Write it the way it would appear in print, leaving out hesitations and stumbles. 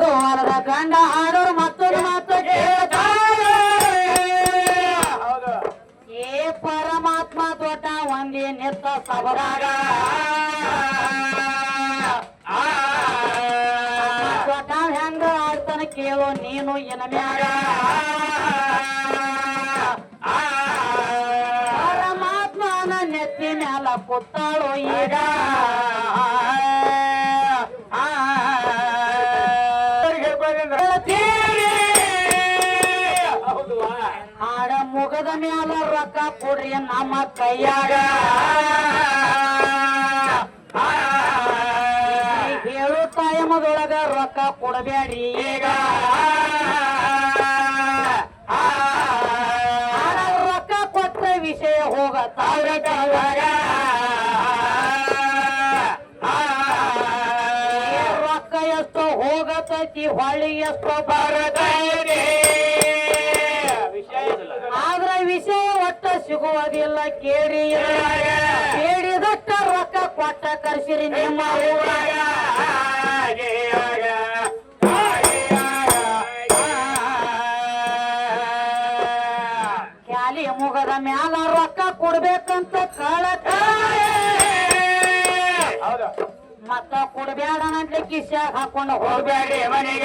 ಅದು ಹೊಲದ ಗಂಡ ಆಡೋರು ಮತ್ತೊಂದು ಮಾತು ಕೇಳ್ತಾರೆ ಏ ಪರಮಾತ್ಮ ದೊಡ್ಡ ಒಂದೇ ನಿತ್ತ ಸಬರಾಗ ದೊಡ್ಡ ಹೆಂಗ ಆಡ್ತಾನ ಕೇಳು ನೀನು ಏನ ಮ್ಯಾಗ ಪರಮಾತ್ಮನ ನೆತ್ತಿ ಮ್ಯಾಲ ಕೂತಾಳು ಈಗ ಹಾಡ ಮುಗದ ಮ್ಯಾಲ ರೊಕ್ಕ ಕೊಡ್ರಿ ನಮ್ಮ ಕೈಯಾಗ ಹೇಳು ಟೈಮದೊಳಗ ರೊಕ್ಕ ಕೊಡಬೇಡಿ ಈಗ ರೊಕ್ಕ ಕೊಟ್ಟ ವಿಷಯ ಹೋಗತ್ತಾವ ರೊಕ್ಕ ಎಷ್ಟು ಹೋಗತೈತಿ ಹೊಳ್ಳಿ ಎಷ್ಟು ಬರತೈತಿ ಆದ್ರ ವಿಷಯ ಒಟ್ಟ ಸಿಗುವುದಿಲ್ಲ ಕೇಳಿ ಕೇಳಿದಟ್ಟ ರೊಕ್ಕ ಕೊಟ್ಟ ಕರ್ಸಿರಿ ನಿಮ್ಮ ಊರಾಗ ಕ್ಯಾಲಿ ಮುಗದ ಮ್ಯಾಲ ರೊಕ್ಕ ಕೊಡ್ಬೇಕಂತ ಕಳಕ ಮತ್ತ ಕೊಡ್ಬೇಡ ಅಂತ ಕಿಸ್ಯಾಗ ಹಾಕೊಂಡು ಹೋಗ್ಬೇಡಿ ಮನೆಗ